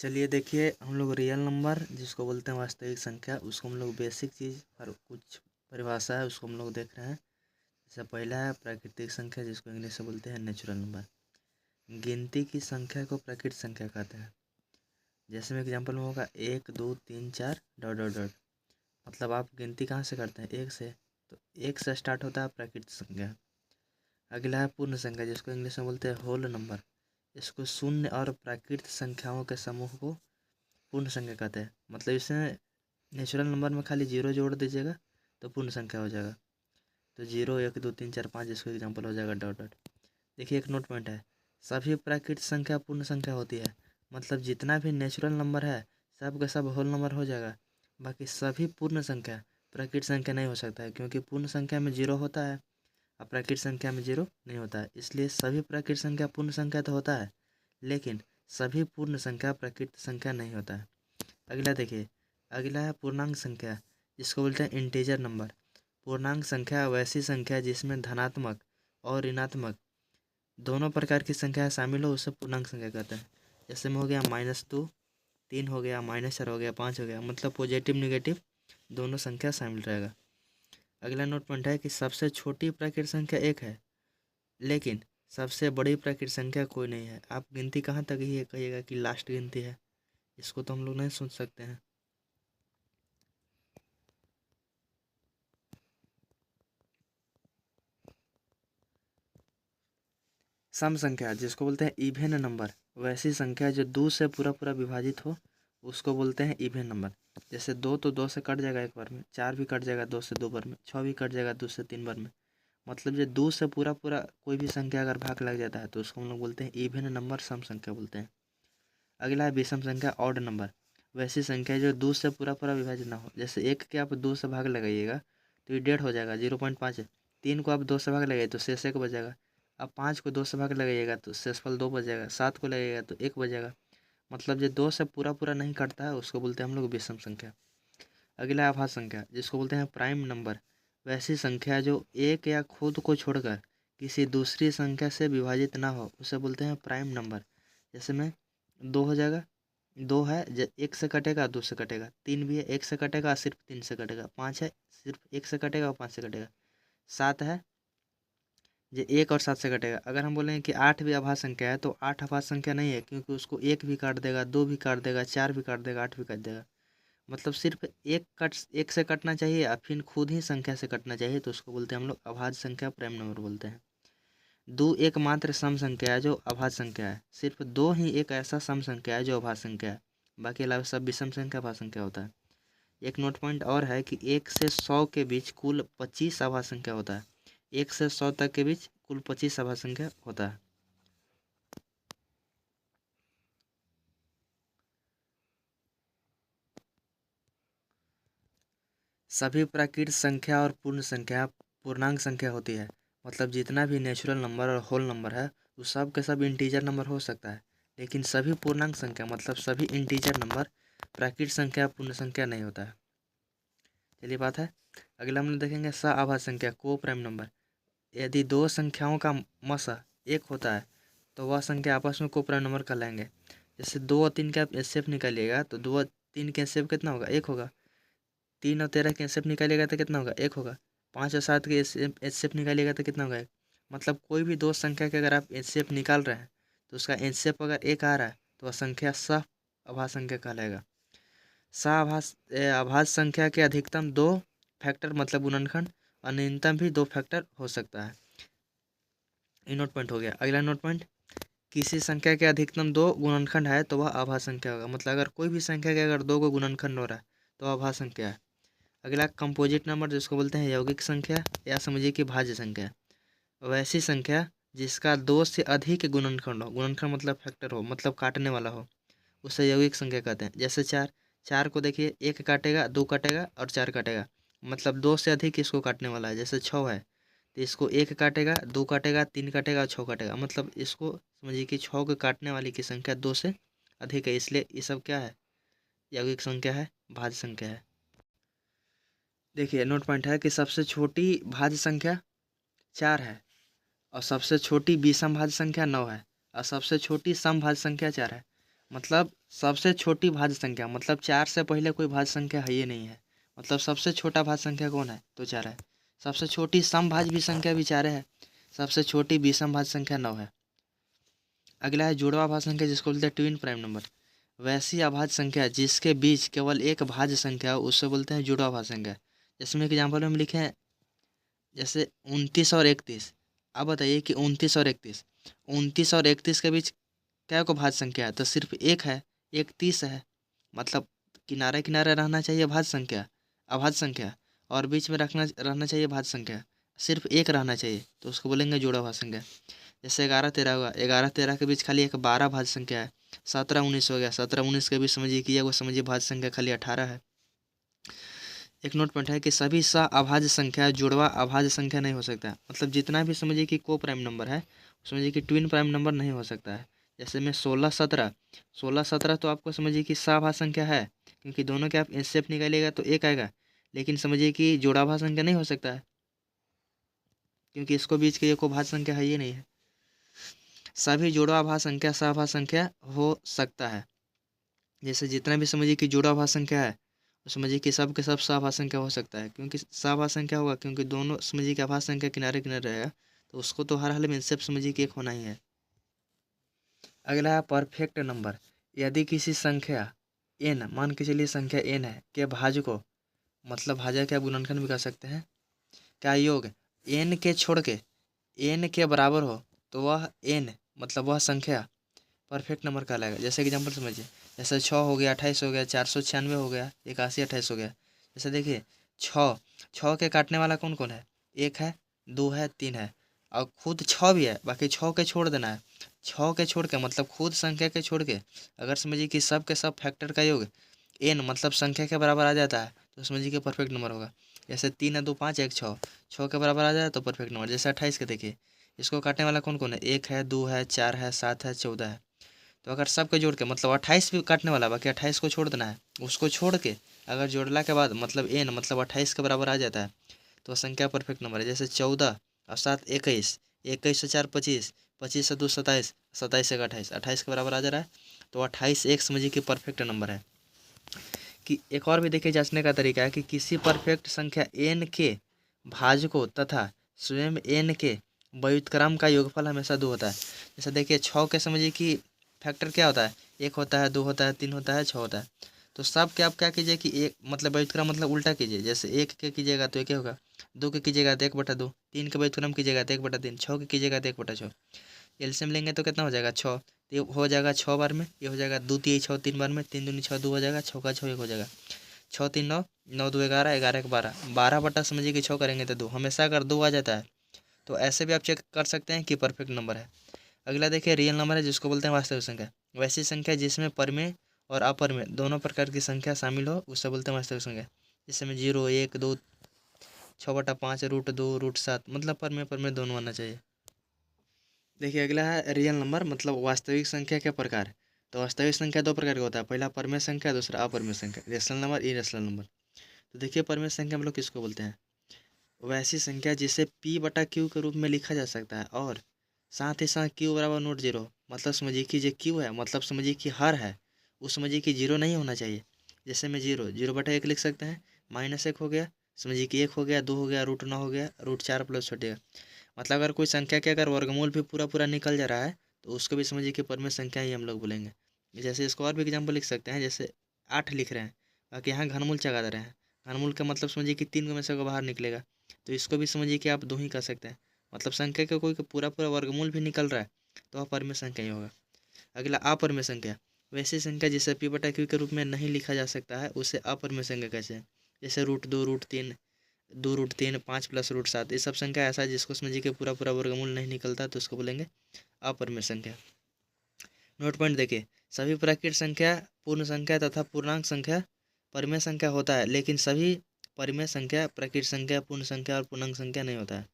चलिए देखिए, हम लोग रियल नंबर जिसको बोलते हैं वास्तविक संख्या, उसको हम लोग बेसिक चीज़ और कुछ परिभाषा है उसको हम लोग देख रहे हैं। जैसे पहला है प्राकृतिक संख्या, जिसको इंग्लिश में बोलते हैं नेचुरल नंबर। गिनती की संख्या को प्राकृतिक संख्या कहते हैं। जैसे में एग्जाम्पल में होगा 1 2 3 4 डॉट डॉट डॉट। मतलब आप गिनती कहाँ से करते हैं? एक से। तो एक से स्टार्ट होता है प्राकृतिक संख्या। अगला है पूर्ण संख्या, जिसको इंग्लिश में बोलते हैं होल नंबर। इसको शून्य और प्राकृतिक संख्याओं के समूह को पूर्ण संख्या कहते हैं। मतलब इसमें नेचुरल नंबर में खाली जीरो जोड़ दीजिएगा तो पूर्ण संख्या हो जाएगा। तो 0 1 2 3 4 5 इसको एग्जाम्पल हो जाएगा डॉट डॉट। देखिए एक नोट पॉइंट है, सभी प्राकृतिक संख्या पूर्ण संख्या होती है। मतलब जितना भी नेचुरल नंबर है सब का सब होल नंबर हो जाएगा। बाकी सभी पूर्ण संख्या प्राकृतिक संख्या नहीं हो सकता है, क्योंकि पूर्ण संख्या में जीरो होता है और प्राकृतिक संख्या में जीरो नहीं होता है। इसलिए सभी प्राकृतिक संख्या पूर्ण संख्या तो होता है, लेकिन सभी पूर्ण संख्या प्राकृतिक संख्या नहीं होता है। अगला देखिए, अगला है पूर्णांक संख्या, जिसको बोलते हैं इंटीजर नंबर। पूर्णांक संख्या वैसी संख्या जिसमें धनात्मक और ऋणात्मक दोनों प्रकार की संख्या शामिल हो, उसे पूर्णांक संख्या कहते हैं। जैसे में हो गया -2, 3 हो गया, -4 हो गया, 5 हो गया। मतलब पॉजिटिव निगेटिव दोनों संख्या शामिल रहेगा। अगला नोट पॉइंट है कि सबसे छोटी प्राकृतिक संख्या 1 है, लेकिन सबसे बड़ी प्राकृतिक संख्या कोई नहीं है। आप गिनती कहाँ तक ही कहिएगा कि लास्ट गिनती है, इसको तो हम लोग नहीं सोच सकते हैं। सम संख्या, जिसको बोलते हैं इवन नंबर, वैसी संख्या जो 2 से पूरा पूरा विभाजित हो उसको बोलते हैं इवन नंबर। जैसे 2 तो 2 से कट जाएगा एक बार में, 4 भी कट जाएगा 2 से 2 बार में, 6 भी कट जाएगा 2 से 3 बार में। मतलब जो 2 से पूरा पूरा कोई भी संख्या अगर भाग लग जाता है तो उसको हम लोग बोलते हैं इवन नंबर, सम संख्या बोलते हैं। अगला है विषम संख्या, ऑड नंबर। वैसी संख्या जो 2 से पूरा पूरा विभाजित ना हो। जैसे 1 के आप 2 से भाग लगाइएगा तो ये 1.5 हो जाएगा, 0.5 है। 3 को आप 2 से भाग लगाइए तो शेष 1 बचेगा। अब 5 को 2 से भाग लगाइएगा तो शेषफल 2 बचेगा। 7 को लगेगा तो 1 बचेगा। मतलब जो 2 से पूरा पूरा नहीं कटता है उसको बोलते हैं हम लोग विषम संख्या। अगला है आभास संख्या, जिसको बोलते हैं प्राइम नंबर। वैसी संख्या जो एक या खुद को छोड़कर किसी दूसरी संख्या से विभाजित ना हो उसे बोलते हैं प्राइम नंबर। जैसे में 2 हो जाएगा, 2 है 1 से कटेगा, 2 से कटेगा। 3 भी है 1 से कटेगा, सिर्फ 3 से कटेगा। 5 है सिर्फ 1 से कटेगा और 5 से कटेगा। 7 है जो 1 और 7 से कटेगा। अगर हम बोलेंगे कि 8 भी आभास संख्या है तो 8 आभास संख्या नहीं है, क्योंकि उसको 1 भी काट देगा, 2 भी काट देगा, 4 भी काट देगा, 8 भी काट देगा। मतलब सिर्फ एक से कटना चाहिए या फिर खुद ही संख्या से कटना चाहिए, तो उसको बोलते हैं हम लोग अभाज्य संख्या, प्राइम नंबर बोलते हैं। 2 एकमात्र सम संख्या है जो अभाज्य संख्या है। सिर्फ 2 ही एक ऐसा सम संख्या है जो अभाज्य संख्या है, बाकी अलावा सब विषम संख्या अभाज्य संख्या होता है। एक नोट पॉइंट और है कि 1 से 100 के बीच कुल 25 अभाज्य संख्या होता है। 1 से 100 तक के बीच कुल 25 अभाज्य संख्या होता है। सभी प्राकृतिक संख्या और पूर्ण संख्या पूर्णांक संख्या होती है। मतलब जितना भी नेचुरल नंबर और होल नंबर है वो सब के सब इंटीजर नंबर हो सकता है, लेकिन सभी पूर्णांक संख्या मतलब सभी इंटीजर नंबर प्राकृतिक संख्या पूर्ण संख्या नहीं होता है। चलिए बात है, अगला हम लोग देखेंगे सआभाज्य संख्या, को प्राइम नंबर। यदि दो संख्याओं का मसा एक होता है तो वह संख्या आपस में को प्राइम नंबर कहलाएंगे। जैसे 2 और 3 का आप एचसीएफ निकालिएगा तो 2 और 3 का एचसीएफ कितना होगा? 1 होगा। 3 और 13 के एचसीएफ निकालिएगा तो कितना होगा? 1 होगा। 5 और 7 के एचसीएफ निकालिएगा तो कितना होगा? 1। मतलब कोई भी दो संख्या के अगर आप एचसीएफ निकाल रहे हैं तो उसका एचसीएफ अगर 1 आ रहा है तो वह संख्या सह संख्या कहलाएगा। आभाज्य संख्या के अधिकतम 2 फैक्टर मतलब गुणनखंड और न्यूनतम भी 2 फैक्टर हो सकता है। ये नोट पॉइंट हो गया। अगला नोट पॉइंट, किसी संख्या के अधिकतम 2 गुणनखंड है तो वह आभाज्य संख्या होगा। मतलब अगर कोई भी संख्या के अगर 2 को गुणनखंड हो रहा है तो आभाज्य संख्या है। अगला कंपोजिट नंबर, जिसको बोलते हैं यौगिक संख्या या समझिए कि भाज्य संख्या। वैसी संख्या जिसका 2 से अधिक गुणनखंड हो, गुणनखंड मतलब फैक्टर हो, मतलब काटने वाला हो, उसे यौगिक संख्या कहते हैं। जैसे 4 को देखिए, 1 काटेगा, 2 काटेगा और 4 काटेगा, मतलब 2 से अधिक इसको काटने वाला है। जैसे 6 है तो इसको 1 काटेगा, 2 काटेगा, 3 काटेगा और 6 काटेगा। मतलब इसको समझिए कि 6 को काटने वाली की संख्या 2 से अधिक है, इसलिए ये सब क्या है? यौगिक संख्या है, भाज्य संख्या है। देखिए नोट पॉइंट है कि सबसे छोटी भाज्य संख्या 4 है और सबसे छोटी विषम भाज्य संख्या 9 है और सबसे छोटी सम भाज्य संख्या 4 है। मतलब सबसे छोटी भाज्य संख्या, मतलब 4 से पहले कोई भाज्य संख्या है ही नहीं है। मतलब सबसे छोटा भाज्य संख्या कौन है? तो 4 है। सबसे छोटी समभाज्य भी संख्या भी 4 है। सबसे छोटी विषम भाज्य संख्या 9 है। अगला है जुड़वा भाज्य संख्या, जिसको बोलते हैं ट्विन प्राइम नंबर। वैसी अभाज्य संख्या जिसके बीच केवल एक भाज्य संख्या हो, उससे बोलते हैं जुड़वा भाज्य संख्या। जिसमें एग्जाम्पल में हम लिखे हैं जैसे 29 और 31। अब बताइए कि 29 और 31 के बीच क्या को भाज्य संख्या है? तो सिर्फ एक है, एक 30 है। मतलब किनारे किनारे रहना चाहिए भाज्य संख्या, अभाज्य संख्या, और बीच में रहना चाहिए भाज्य संख्या। सिर्फ एक रहना चाहिए तो उसको बोलेंगे जुड़ा भाज्य संख्या। जैसे 11-13 हुआ, 11-13 के बीच खाली एक 12 भाज्य संख्या है। 17-19 हो गया, 17-19 के बीच समझिए कि वो समझिए भाज्य संख्या खाली 18 है। एक नोट पॉइंट है कि सभी सह अभाज्य संख्या जुड़वा अभाज्य संख्या नहीं हो सकता। मतलब जितना भी समझिए कि को प्राइम नंबर है, समझिए कि ट्विन प्राइम नंबर नहीं हो सकता है। जैसे में 16-17 तो आपको समझिए कि सहभाज्य संख्या है, क्योंकि दोनों के आप एचसीएफ निकालिएगा तो एक आएगा। लेकिन समझिए कि जोड़ाभाज्य संख्या नहीं हो सकता है, क्योंकि इसको बीच के को भाज्य संख्या है ये नहीं है। सभी जुड़वा भाज्य संख्या सहभाज्य संख्या हो सकता है। जैसे जितना भी समझिए कि जुड़ा भाज्य संख्या है, तो समझिए कि सब के सब सहभाज्य संख्या हो सकता है। क्योंकि सहभाज्य संख्या होगा, क्योंकि दोनों समझिए कि अभाज्य संख्या किनारे किनारे रहेगा, तो उसको तो हर हाल में इनसे समझिए कि एक होना ही है। अगला है परफेक्ट नंबर। यदि किसी संख्या n, मान के चलिए संख्या n है, के भाज्य को, मतलब भाज्य के आप गुणनखंड भी कर सकते हैं, क्या योग n के छोड़ के n के बराबर हो, तो वह n मतलब वह संख्या परफेक्ट नंबर कहलाएगा। जैसे एग्जाम्पल समझिए, जैसे 6 हो गया, 28 हो गया, 496 हो गया, 81-28 हो गया। जैसे देखिए 6 के काटने वाला कौन कौन है? 1 है, 2 है, 3 है, और खुद 6 भी है। बाकी 6 के छोड़ देना है। 6 के छोड़ के मतलब खुद संख्या के छोड़ के अगर समझिए कि सब के सब फैक्टर का योग n मतलब संख्या के बराबर आ जाता है, तो समझिए कि परफेक्ट नंबर होगा। जैसे 3 है, 2 5, 1 6, 6 के बराबर आ जाए तो परफेक्ट नंबर। जैसे 28 के देखिए, इसको काटने वाला कौन कौन है? 1 है, 2 है, 4 है, 7 है, 14 है। तो अगर सबके जोड़ के मतलब 28 भी काटने वाला, बाकी 28 को छोड़ देना है। उसको छोड़ के अगर जोड़ला के बाद मतलब n मतलब 28 के बराबर आ जाता है, तो संख्या परफेक्ट नंबर है। जैसे 14 और 7 21, 21 से 4 25, 25 से 2 27, 27 से 28, 28 के बराबर आ जा रहा है, तो 28 एक समझिए कि परफेक्ट नंबर है। कि एक और भी देखिए जांचने का तरीका है कि किसी परफेक्ट संख्या n के भाजकों तथा स्वयं n के व्युत्क्रम का योगफल हमेशा 2 होता है। जैसे देखिए 6 के समझिए कि फैक्टर क्या होता है? 1 होता है, 2 होता है, 3 होता है, 6 होता है। तो सब के आप क्या कीजिए कि एक मतलब व्युत्क्रम मतलब उल्टा कीजिए। जैसे 1 के कीजिएगा तो 1 होगा, 2 के कीजिएगा तो 1/2, 3 के व्युत्क्रम कीजिएगा तो 1/3, 6 के कीजिएगा तो 1/6। एलसीएम लेंगे तो कितना हो जाएगा? 6। तो ये हो जाएगा 6 बार में, ये हो जाएगा 2 3 6 3 बार में, 3 दूनी 6 2 हो जाएगा, 6 का 6 1 हो जाएगा। 6 3 9, 9 2 11, 11 1 12, 12 बटा समझिए कि 6 करेंगे तो 2। हमेशा अगर 2 आ जाता है तो ऐसे भी आप चेक कर सकते हैं कि परफेक्ट नंबर है। अगला देखिए रियल नंबर है, जिसको बोलते हैं वास्तविक संख्या। वैसी संख्या जिसमें परमेय और अपरमेय दोनों प्रकार की संख्या शामिल हो, उससे बोलते हैं वास्तविक संख्या। जिसमें 0 1 2 6/5 √2 √7, मतलब परमेय दोनों आना चाहिए। देखिए अगला है रियल नंबर, मतलब वास्तविक संख्या के प्रकार। तो वास्तविक संख्या 2 प्रकार का होता है, पहला परमेय संख्या, दूसरा अपरमेय संख्या, रेशनल नंबर, इरेशनल नंबर। तो देखिए परमेय संख्या हम लोग किसको बोलते हैं? वैसी संख्या जिसे p/q के रूप में लिखा जा सकता है, और साथ ही साथ q बराबर नोट 0। मतलब समझिए कि जो q है, मतलब समझिए कि हर है, उस समझिए कि 0 नहीं होना चाहिए। जैसे में 0/1 लिख सकते हैं, -1 हो गया, समझिए कि 1 हो गया, 2 हो गया, √9 हो गया, √4 प्लस छोटेगा। मतलब अगर कोई संख्या के अगर वर्गमूल भी पूरा पूरा निकल जा रहा है, तो उसको भी समझिए कि परमेय संख्या ही हम लोग बोलेंगे। जैसे इसको और भी एग्जाम्पल लिख सकते हैं, जैसे 8 लिख रहे हैं, बाकी यहाँ घनमूल चगा दे रहे हैं। घनमूल का मतलब समझिए कि 3 में से को बाहर निकलेगा, तो इसको भी समझिए कि आप 2 ही कर सकते हैं। मतलब संख्या का कोई पूरा पूरा वर्गमूल भी निकल रहा है, तो वह परमेय संख्या ही होगा। अगला अपरमेय संख्या। वैसी संख्या जिसे p/q के रूप में नहीं लिखा जा सकता है, उसे अपरमेय संख्या कहते हैं। जैसे √2 √3, 2 √3, 5 प्लस √7, ये सब संख्या ऐसा है जिसको समझिए कि पूरा पूरा वर्गमूल नहीं निकलता, तो उसको बोलेंगे अपरमेय संख्या। नोट पॉइंट देखिए, सभी प्राकृत संख्या, पूर्ण संख्या तथा पूर्णांक संख्या परमेय संख्या होता है, लेकिन सभी परमेय संख्या प्राकृत संख्या, पूर्ण संख्या और पूर्णांक संख्या नहीं होता है।